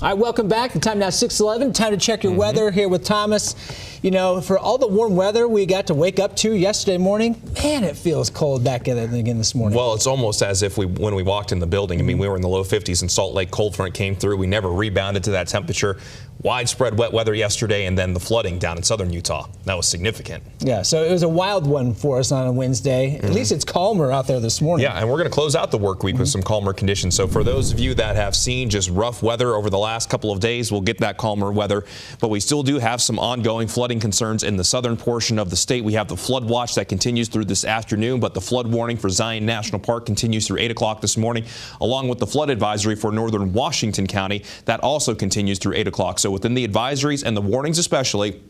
All right, welcome back. The time now 6:11. Time to check your weather here with Thomas. You know, for all the warm weather we got to wake up to yesterday morning, man, it feels cold back again this morning. Well, it's almost as if when we walked in the building, I mean, we were in the low 50s and Salt Lake cold front came through. We never rebounded to that temperature. Widespread wet weather yesterday, and then the flooding down in southern Utah. That was significant. Yeah, so it was a wild one for us on a Wednesday. At least it's calmer out there this morning. Yeah, and we're going to close out the work week with some calmer conditions. So for those of you that have seen just rough weather over the last couple of days, we'll get that calmer weather. But we still do have some ongoing flooding concerns in the southern portion of the state. We have the flood watch that continues through this afternoon, but the flood warning for Zion National Park continues through 8 o'clock this morning, along with the flood advisory for northern Washington County. That also continues through 8 o'clock. So within the advisories and the warnings especially,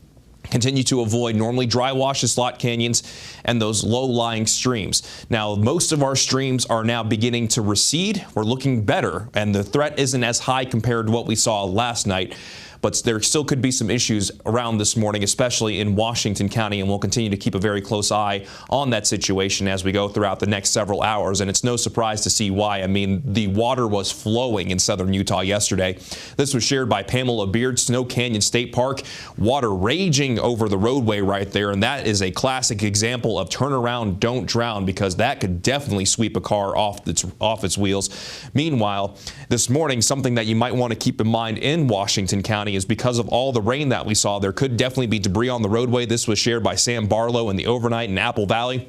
continue to avoid normally dry washes, slot canyons, and those low-lying streams. Now, most of our streams are now beginning to recede. We're looking better, and the threat isn't as high compared to what we saw last night. But there still could be some issues around this morning, especially in Washington County, and we'll continue to keep a very close eye on that situation as we go throughout the next several hours. And it's no surprise to see why. I mean, the water was flowing in southern Utah yesterday. This was shared by Pamela Beard, Snow Canyon State Park. Water raging over the roadway right there, and that is a classic example of turn around, don't drown, because that could definitely sweep a car off its wheels. Meanwhile, this morning, something that you might want to keep in mind in Washington County is because of all the rain that we saw, there could definitely be debris on the roadway. This was shared by Sam Barlow in the overnight in Apple Valley.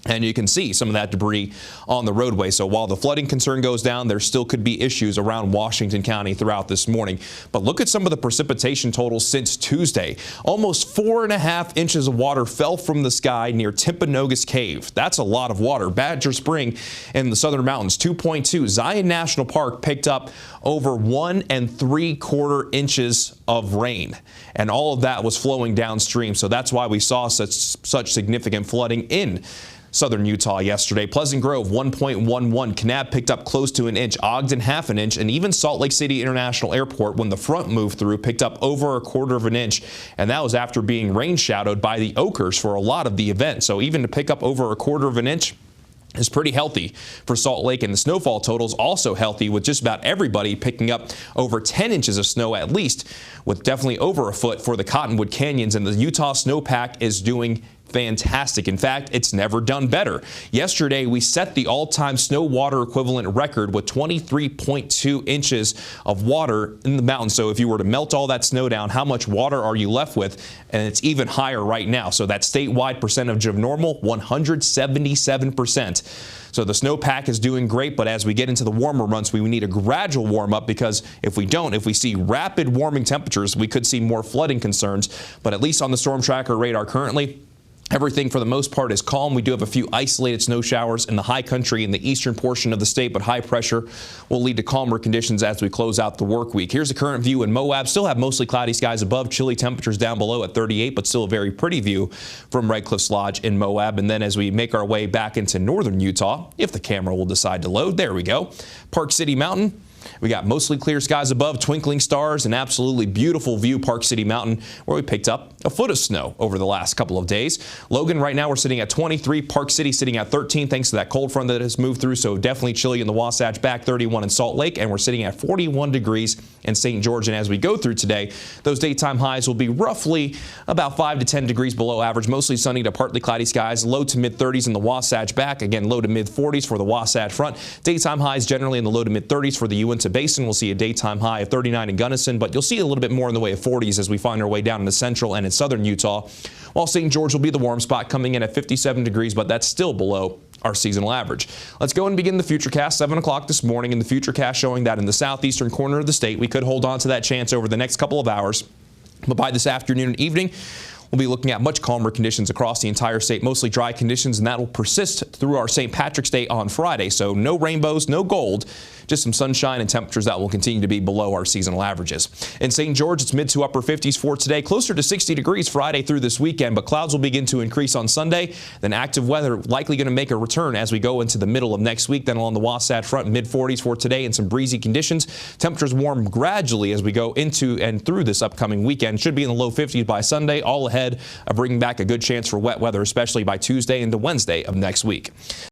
And you can see some of that debris on the roadway. So while the flooding concern goes down, there still could be issues around Washington County throughout this morning. But look at some of the precipitation totals since Tuesday. Almost 4.5 inches of water fell from the sky near Timpanogos Cave. That's a lot of water. Badger Spring in the southern mountains, 2.2. Zion National Park picked up over 1 3/4 inches of rain. And all of that was flowing downstream. So that's why we saw such significant flooding in southern Utah yesterday. Pleasant Grove, 1.11. Kanab picked up close to an inch. Ogden, half an inch. And even Salt Lake City International Airport, when the front moved through, picked up over 1/4 of an inch. And that was after being rain shadowed by the Oakers for a lot of the event. So even to pick up over 1/4 of an inch is pretty healthy for Salt Lake, and the snowfall totals also healthy, with just about everybody picking up over 10 inches of snow at least, with definitely over a foot for the Cottonwood Canyons, and the Utah snowpack is doing fantastic. In fact, it's never done better. Yesterday, we set the all-time snow water equivalent record with 23.2 inches of water in the mountains. So if you were to melt all that snow down, how much water are you left with? And it's even higher right now. So that statewide percentage of normal, 177%. So the snowpack is doing great, but as we get into the warmer months, we need a gradual warm up, because if we see rapid warming temperatures, we could see more flooding concerns. But at least on the storm tracker radar currently, everything for the most part is calm. We do have a few isolated snow showers in the high country in the eastern portion of the state, but high pressure will lead to calmer conditions as we close out the work week. Here's the current view in Moab. Still have mostly cloudy skies above, chilly temperatures down below at 38, but still a very pretty view from Red Cliffs Lodge in Moab. And then as we make our way back into northern Utah, if the camera will decide to load, there we go. Park City Mountain. We got mostly clear skies above, twinkling stars, an absolutely beautiful view, Park City Mountain, where we picked up a foot of snow over the last couple of days. Logan, right now we're sitting at 23, Park City sitting at 13, thanks to that cold front that has moved through, so definitely chilly in the Wasatch, back 31 in Salt Lake, and we're sitting at 41 degrees in St. George. And as we go through today, those daytime highs will be roughly about 5 to 10 degrees below average, mostly sunny to partly cloudy skies, low to mid-30s in the Wasatch back, again low to mid-40s for the Wasatch Front. Daytime highs generally in the low to mid-30s for the Uinta Basin. We'll see a daytime high of 39 in Gunnison, but you'll see a little bit more in the way of 40s as we find our way down into central and in southern Utah, while St. George will be the warm spot, coming in at 57 degrees, but that's still below our seasonal average. Let's go and begin the Futurecast. 7 o'clock this morning, in the Futurecast showing that in the southeastern corner of the state, we could hold on to that chance over the next couple of hours, but by this afternoon and evening, we'll be looking at much calmer conditions across the entire state, mostly dry conditions, and that will persist through our St. Patrick's Day on Friday. So no rainbows, no gold, just some sunshine and temperatures that will continue to be below our seasonal averages. In St. George, it's mid to upper 50s for today, closer to 60 degrees Friday through this weekend, but clouds will begin to increase on Sunday. Then active weather likely going to make a return as we go into the middle of next week. Then along the Wasatch Front, mid-40s for today and some breezy conditions. Temperatures warm gradually as we go into and through this upcoming weekend. Should be in the low 50s by Sunday, all ahead of bringing back a good chance for wet weather, especially by Tuesday into Wednesday of next week.